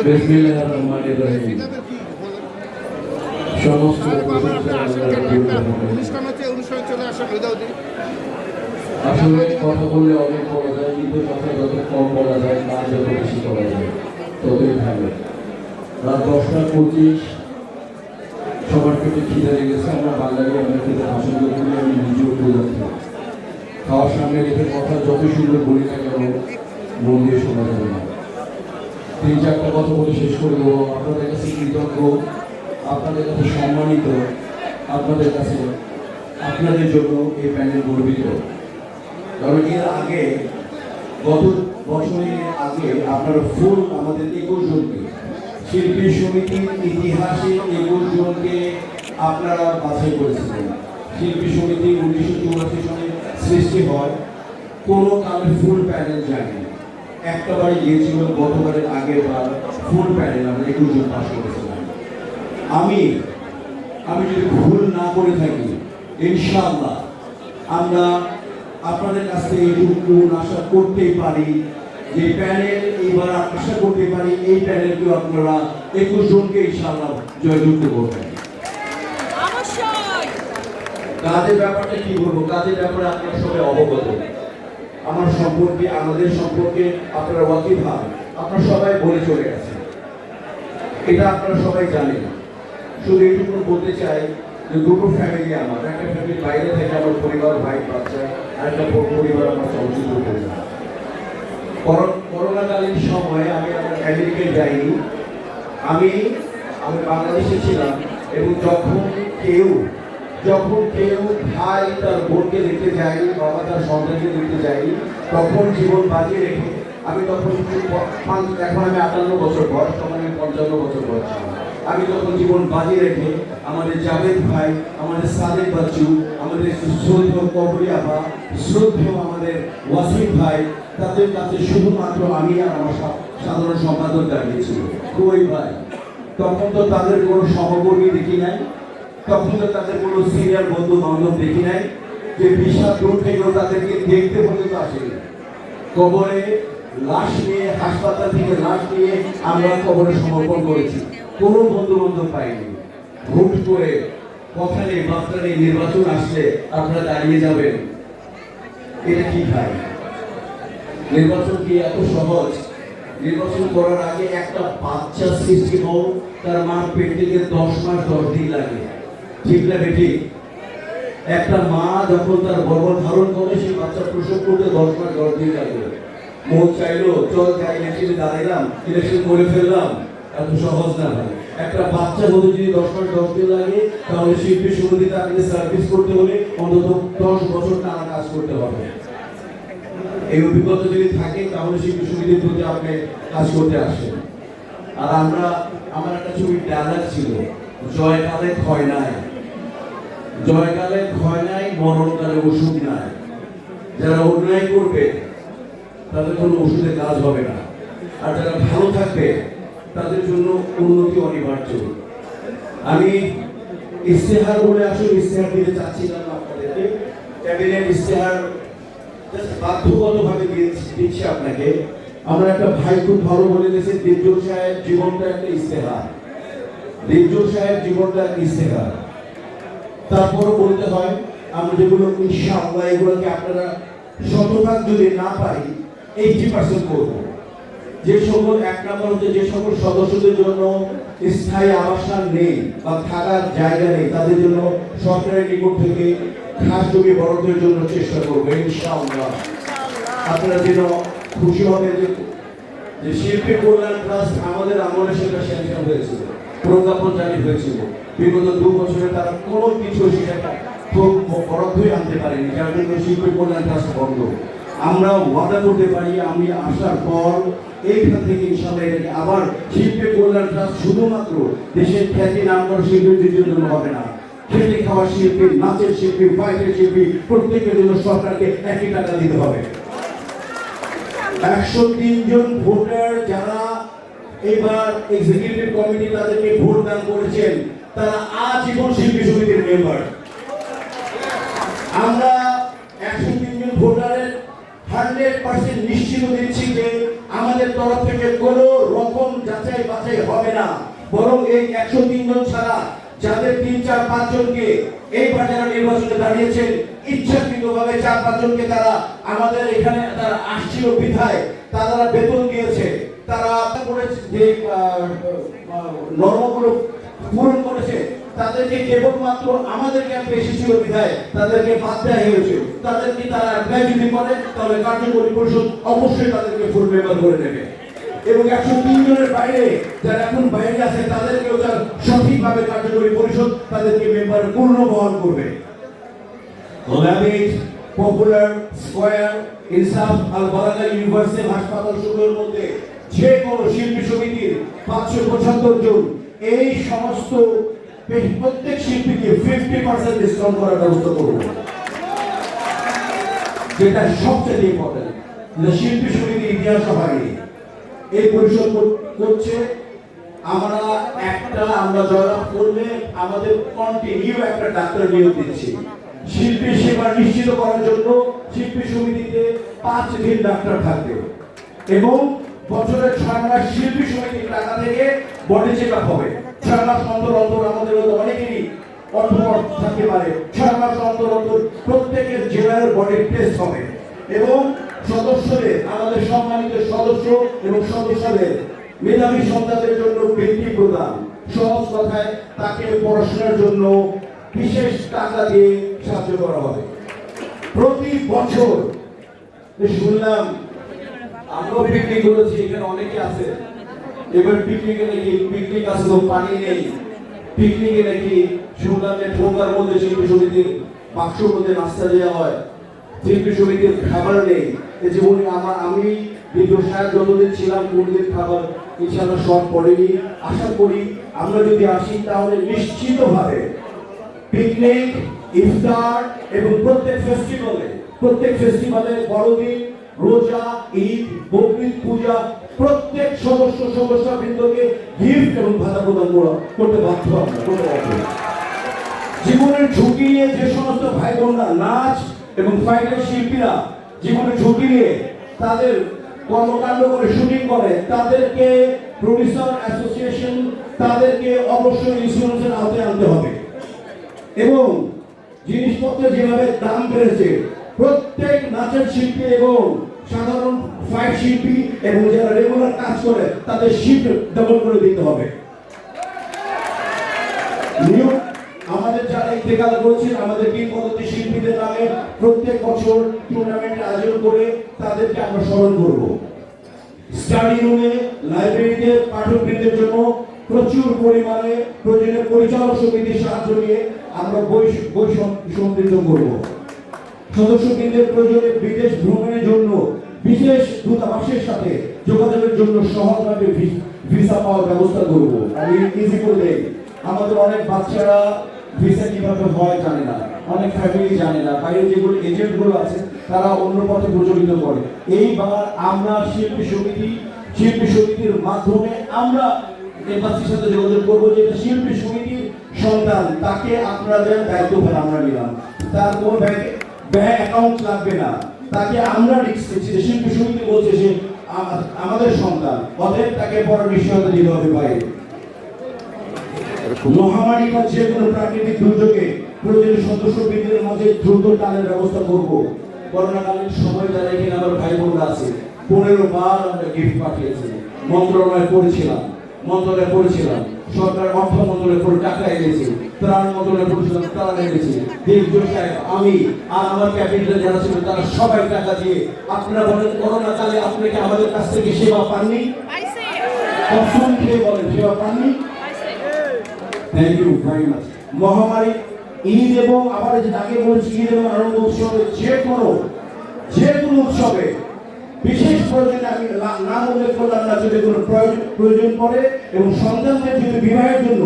বিসমিল্লাহির রহমানির রহিম। সমস্ত আসলে কথা বললে অনেক বলা যায়, কিন্তু কথা যত কম বলা যায় কাজ যত বেশি করা যায় ততই ভালো। রাত 10:25, সবার পেটে খিদে লেগেছে। আমরা বাঙালি, আমরা খেতে পছন্দ করি। আমি নিজেও বোঝাচ্ছি, খাওয়ার সামনে রেখে কথা যত সুন্দর বলি না কেন মন দিয়ে শোনা যাবে না। 3-4টা কথা বলে শেষ করে দেবো। আপনাদের কাছে কৃতজ্ঞ, আপনাদের কাছে সম্মানিত, আপনাদের কাছে, আপনাদের জন্য এই প্যানেল গর্বিত। কারণ এর আগে, গত বছরের আগে আপনারা ফুল আমাদের 21 জনকে, শিল্পী সমিতির ইতিহাসে 21 জনকে আপনারা বাছাই করেছিলেন। শিল্পী সমিতি 1984 সালে সৃষ্টি হয়, কোনো কালে ফুল প্যানেল যায়নি। একটা বাড়ি গিয়েছিল গতবারের আগের বার, ফুল প্যানেল আমরা 21 জন পাস করেছিলাম। আমি যদি ভুল না করে থাকি, ইনশাআল্লাহ আমরা আপনাদের কাছ থেকে এইটুকু আশা করতেই পারি যে প্যানেল এইবার আশা করতে পারি এই প্যানেলকে আপনারা 21 জনকে ইনশাআল্লাহ জয়যুক্ত করবেন। কাজের ব্যাপারটা কি বলবো, কাজের ব্যাপারে আপনারা সবাই অবগত। আমার সম্পর্কে, আমাদের সম্পর্কে আপনারা ওয়াকিবহাল, আপনারা সবাই বলে চলে গেছেন, এটা আপনারা সবাই জানেন। শুধু এইটুকু বলতে চাই যে দুটো ফ্যামিলি আমার, একটা ফ্যামিলির বাইরে থেকে আমার পরিবার, ভাই বাচ্চা, আর একটা পরিবার আমার চলচ্চিত্র পরিবার। করোনাকালীন সময়ে আমি আমার ফ্যামিলিকে যাইনি, আমি বাংলাদেশে ছিলাম। এবং যখন কেউ ভাই তার বোনকে দেখতে যায়নি, বাবা তার সন্তানকে দেখতে যায়নি, তখন জীবন বাজিয়ে রেখে আমি তখন এখন আমি 58 বছর বয়স, তখন আমি 55 বছর বয়স। আমি তখন জীবন বাজিয়ে রেখে আমাদের জাভেদ ভাই, আমাদের সাদেক বাচ্চু, আমাদের শ্রদ্ধেয় কবরী আপা, শ্রদ্ধেয় আমাদের ওয়াসিম ভাই, তাদের কাছে শুধুমাত্র আমি আর আমার সাধারণ সম্পাদক দাঁড়িয়েছিল। কই ভাই, তখন তো তাদের কোনো সহকর্মী দেখি নাই, তখন তো তাদের কোনো সিনিয়র বন্ধু বান্ধব দেখি নাই, যে বিশাল দূর থেকেও তাদেরকে দেখতে পর্যন্ত আসেনি। কবরে লাশ নিয়ে, হাসপাতাল থেকে লাশ নিয়ে আমরা কবরে সমর্পণ করেছি, কোনো বন্ধু বান্ধব পাইনি। ভোট করে কথা নেই, বার্তা নেই, নির্বাচন আসলে আপনারা দাঁড়িয়ে যাবেন, এটা কি ভাই? নির্বাচন কি এত সহজ? নির্বাচন করার আগে একটা বাচ্চা সৃষ্টি হও, তার মার পেট থেকে 10 মাস 10 দিন লাগে, ঠিক না বেটি? একটা মা যখন তার গর্ভধারণ করে, সেই বাচ্চা প্রসব করতে 10 মাস 10 দিন লাগে। মন চাইলো চল যাই ইলেকশনে দাঁড়াইলাম, ইলেকশন করে ফেললাম, এত সহজ না ভাই। একটা বাচ্চা হতে যদি 10 মাস 10 দিন লাগে, তাহলে শিল্পী সমিতি তাকে সার্ভিস করতে হলে অন্তত 10 বছর টানা কাজ করতে হবে। এই অভিজ্ঞতা যদি থাকে তাহলে শিল্পী সমিতির প্রতি আপনি কাজ করতে আসেন। আর আমার একটা ছবি ডায়লগ ছিল, জয়কালে ক্ষয় নাই, জয়কালে ক্ষয় নাই, মরণকালে ওষুধ নাই। যারা অন্যায় করবে তাদের কোনো ওষুধে কাজ হবে না, আর যারা ভালো থাকবে তাদের জন্য উন্নতি অনিবার্য। আমি ইশতেহার বলে আসলে ইশতেহার দিতে চাচ্ছিলাম আপনাদেরকে, ক্যাবিনেট ইশতেহার বাধ্যগতভাবে দিচ্ছি আপনাকে। আমরা একটা ভাই খুব ভালো বলে দিয়েছে, দীপজল সাহেব জীবনটা একটা ইশতেহার, দীপজল সাহেব জীবনটা একটা ইশতেহার। তারপরও বলতে হয়, আমরা যেগুলো ইনশাআল্লাহ এগুলোকে আপনারা শতভাগ যদি না পারি 80% করবো। যে সকল, 1 নম্বর হচ্ছে যে সকল সদস্যদের জন্য স্থায়ী আবাসন নেই বা থাকার জায়গা নেই, তাদের জন্য সরকারের নিকট থেকে খাস জমি বরাদ্দের জন্য চেষ্টা করবো ইনশাআল্লাহ। আপনারা যেন খুশি হবেন যে শিল্পী কল্যাণ ট্রাস্ট আমাদের আমলে সেটা স্যাংশন হয়েছিল, প্রজ্ঞাপন জারি হয়েছিল। বিগত 2 বছরে তারা কোনো কিছু সেটা খুব বরাদ্দই আনতে পারেনি, যার জন্য শিল্পী কল্যাণ ট্রাস্ট বন্ধ। আমরা ওয়াদা করতে পারি, আমি আসার পর এইখান থেকে ইনশাআল্লাহ এটাকে আবার শিল্পী কল্যাণ ট্রাস্ট শুধুমাত্র দেশের খ্যাতি নামকরা শিল্পীদের জন্য হবে না, খেটে খাওয়া শিল্পী, নাচের শিল্পী, ফাইটের শিল্পী, প্রত্যেকের জন্য সরকারকে একই টাকা দিতে হবে। 103 জন ভোটার যারা এবার এক্সিকিউটিভ কমিটি তাদেরকে ভোট দান করেছেন, তারা আজীবন শিল্পী সমিতির মেম্বার। আমরা 103 জন ভোটারের 100% নিশ্চিত দিচ্ছি যে আমাদের তরফ থেকে কোনো রকম যাচাই বাছাই হবে না, বরং এই 103 জন ছাড়া যাদের 3-4-5 জনকে এইবার যারা নির্বাচনে দাঁড়িয়েছেন ইচ্ছাকৃতভাবে 4-5 জনকে তারা আমাদের এখানে তারা আসছিল বিধায় তারা বেতন দিয়েছে, তারা যে নর্মগুলো পূরণ করেছে তাদেরকে কেবলমাত্র আমাদের ক্যাম্পে এসেছিল বিধায় তাদেরকে বাদ দেওয়া হয়েছে। তাদেরকে তারা অ্যাপ্লাই যদি করে তাহলে কার্যকরী পরিষদ অবশ্যই তাদেরকে ফুল মেম্বার করে নেবে এবং 103 জনের বাইরে যারা এখন বাইরে আছে তাদেরকেও তার সঠিকভাবে কার্যকরী পরিষদ তাদেরকে মেম্বার পূর্ণ বহন করবে। ল্যাবিট, পপুলার, স্কয়ার, ইনসাফ, আল বারাকা ইউনিভার্সিটি হাসপাতাল সমূহের মধ্যে যে কোনো শিল্পী সমিতির 575 জন এই সমস্ত প্রত্যেক শিল্পীকে 50% ডিসকাউন্ট করার ব্যবস্থা করব, যেটা সবচেয়ে ইম্পর্টেন্ট। শিল্পী সমিতির ইতিহাস হয়নি, এই পরিষদ করছে। আমরা জয়লাভ করলে আমাদের কন্টিনিউ একটা ডাক্তার নিয়োগ দিচ্ছি শিল্পী সেবা নিশ্চিত করার জন্য। শিল্পী সমিতিতে 5 দিন ডাক্তার থাকবে এবং বছরে 6 মাস শিল্পী সমিতির টাকা থেকে বডি চেক আপ হবে। 6 মাস অন্তর অন্তর আমাদের অনেকেরই অর্থ থাকতে পারে, 6 মাস অন্তর অন্তর প্রত্যেকের জেলার বডি টেস্ট হবে এবং সদস্যদের, আমাদের সম্মানিত সদস্য এবং সদস্যদের মেধাবী সন্তানদের জন্য বৃত্তি প্রদান। সহজ কথায় তাকে পড়াশোনার জন্য বিশেষ টাকা দিয়ে সাহায্য করা হবে। প্রতি বছর শুনলাম আমরাও পিকনিক করেছি, এখানে অনেকে আছে, এবার পিকনিকে নাকি পিকনিক আছে তো পানি নেই, পিকনিকে নাকি শুনলাম যে ঠোঙ্গার মধ্যে শিল্পী সমিতির বাক্সর মধ্যে নাস্তা দেওয়া হয়, শিল্পী সমিতির খাবার নেই। এই জীবনে আমি দীর্ঘ সাহেব যতদিন ছিলাম কোনদিন খাবার ইনশাআল্লাহ শর্ট পড়েনি। আশা করি আমরা যদি আসি তাহলে নিশ্চিতভাবে পিকনিক, ইফতার এবং প্রত্যেক ফেস্টিভ্যালে বড়দিন, রোজা, ঈদ, বকরিদ পূজা প্রত্যেক সদস্যবৃন্দকে গিফট এবং ভাতা প্রদান করতে বাধ্য আমরা করতে বাধ্য। জীবনের ঝুঁকি নিয়ে যে সমস্ত ভাই বোনরা নাচ এবং ফাইটের শিল্পীরা জীবনের ঝুঁকি নিয়ে তাদের কর্মকাণ্ড করে শুটিং করে তাদেরকে প্রডিউসার অ্যাসোসিয়েশন তাদেরকে অবশ্যই ইন্স্যুরেন্সের আওতায় আনতে হবে এবং জিনিসপত্রের যেভাবে দাম বেড়েছে প্রত্যেক নাচের শিল্পী এবং সাধারণ ফাইট শিল্পী এবং যারা রেগুলার কাজ করে তাদের শিফট ডাবল করে দিতে হবে। আমাদের যারা ইন্তেকাল করেছেন আমাদের কিংবদন্তি শিল্পীদের নামে প্রত্যেক বছর টুর্নামেন্ট আয়োজন করে তাদেরকে আমরা স্মরণ করব। স্টাডি রুমে, লাইব্রেরিতে পাঠকবৃন্দের জন্য প্রচুর পরিমাণে প্রয়োজনীয় পরিচালক সমিতির সাহায্য নিয়ে আমরা বই সমৃদ্ধ করব। সদস্যবৃন্দের প্রয়োজনে বিদেশ ভ্রমণের জন্য বিশেষ দূতাবাসের সাথে যোগাযোগের জন্য সহজভাবে ভিসা পাওয়ার ব্যবস্থা করব। আমি ইজি করে দেই, আমাদের অনেক বাচ্চারা ভিসা কিভাবে হয় জানে না, অনেক ফ্যামিলি জানে না, বাইরে যেগুলো এজেন্টগুলো আছে তারা অন্য পথে প্রচলিত করে। এইবার আমরা শিল্পী সমিতির মাধ্যমে আমরা এমবাসির সাথে যোগাযোগ করবো যে শিল্পী সমিতির সন্তান তাকে আপনাদের দায়িত্বভার আমরা নিলাম, তার কোনো ব্যাংক অ্যাকাউন্ট লাগবে না, তাকে আমরা রিস্ক নিচ্ছি। শিল্পী সমিতি বলছে সে আমাদের সন্তান, অতএব তাকে পড়ার নিশ্চয়তা দিতে হবে বাইরে। মহামারী বা যে কোনো প্রাকৃতিক দুর্যোগে প্রয়োজনীয় সদস্যবৃন্দের মাঝে দ্রুত টানের ব্যবস্থা করব। করোনাকালীন সময় যারা এখানে আমার ভাই বোনরা আছে 15 বার আমরা গিফট পাঠিয়েছি, মন্ত্রণালয় করেছিলাম, সরকার অর্থ মন্ত্রণালয় করে টাকা এনেছি, ত্রাণ মন্ত্রণালয় করেছিলাম, তারা এনেছি। আমি আর আমার ক্যাবিনেটে যারা ছিল তারা সবাই টাকা দিয়ে। আপনারা বলেন করোনাকালে আপনি কি আমাদের কাছ থেকে সেবা পাননি? বলেন সেবা পাননি? Thank you very much. মহামারী, ঈদ এবং আবার যে আগে বলছি ঈদ এবং আনন্দ উৎসবে যে কোনো উৎসবে বিশেষ প্রয়োজনে আমি নাম উল্লেখ করলাম না, যদি কোনো প্রয়োজন পড়ে এবং সন্তানদের যদি বিবাহের জন্য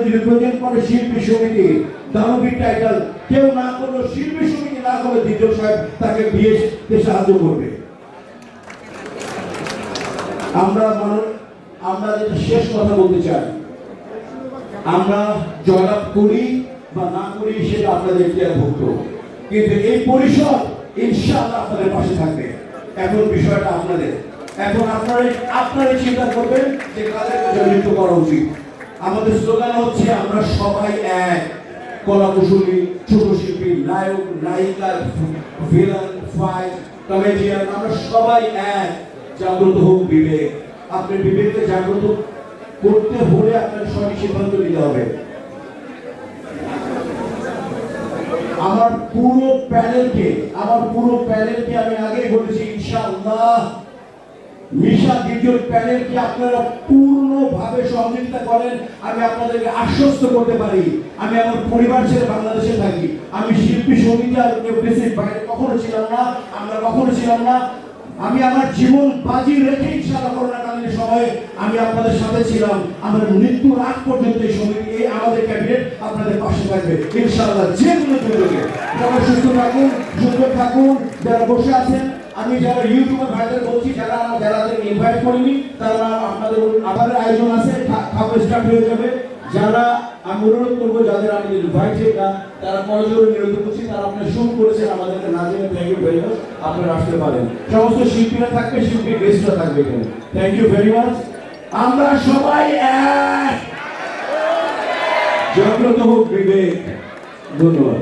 যদি প্রয়োজন পড়ে শিল্পী সমিতি দানবীর টাইটেল কেউ না করলো, শিল্পী সমিতি না করে দ্বিতীয় সাহেব তাকে বিয়েতে সাহায্য করবে। আমরা যেটা শেষ কথা বলতে চাই, আমরা জয়লাভ করি বা না করি সেটা আপনাদের ইতিহাসভুক্ত, কিন্তু এই পরিষদ ইনশাআল্লাহ আপনাদের পাশে থাকবে। এখন বিষয়টা আপনাদের। এখন আপনারাই চিন্তা করবেন যে কাদেরকে জড়িত করা উচিত। আমাদের স্লোগান হচ্ছে আমরা সবাই এক। কলা কুশলী, ছোট শিল্পী, নায়ক, নায়িকা, ভিলেন, ফাইট, কমেডিয়ান, আমরা সবাই এক। জাগ্রত হোক বিবেক। আপনার বিবেককে জাগ্রত করতে হলে আপনার সঠিক সিদ্ধান্ত নিতে হবে। আমার পুরো প্যানেলকে আমি আগেই বলেছি, ইনশাআল্লাহ মিশা দ্বিতীয় প্যানেলকে আপনারা পূর্ণভাবে সহযোগিতা করেন। আমি আপনাদেরকে আশ্বস্ত করতে পারি, আমি আমার পরিবার ছেড়ে বাংলাদেশে থাকি। আমি শিল্পী সমিতি আর প্রেসিডেন্ট বাইরে কখনো ছিলাম না, আমরা কখনো ছিলাম না। আমি আমার জীবন বাজি রেখে ইনশাআল্লাহ করোনাকালীন সময়ে আমি আপনাদের সাথে ছিলাম। আমার মৃত্যুর আগ পর্যন্ত এই সমিতি, আমাদের ক্যাবিনেট আপনাদের পাশে থাকবে ইনশাআল্লাহ। যে কোনো দুর্যোগে সবাই সুস্থ থাকুন, সুন্দর থাকুন। যারা বসে আছেন, আমি যারা ইউটিউবে ভাইদের বলছি, যারা ইনভাইট করিনি তারা আমাদের আয়োজন আছে, খাবার স্টার্ট হয়ে যাবে। যারা আমি অনুরোধ করবো, যাদের আমি ইনভাইটেড না তারা মনোযোগ নিরত করছি, তারা আপনার শুট করেছেন আমাদেরকে না জেনে, থ্যাংক ইউ ভেরি মাচ। আপনারা আসতে পারেন, সমস্ত শিল্পীরা থাকবে, শিল্পী গেস্টরা থাকবে এখানে। Thank you very much. আমরা সবাই এক। জাগ্রত হোক বিবেক। ধন্যবাদ।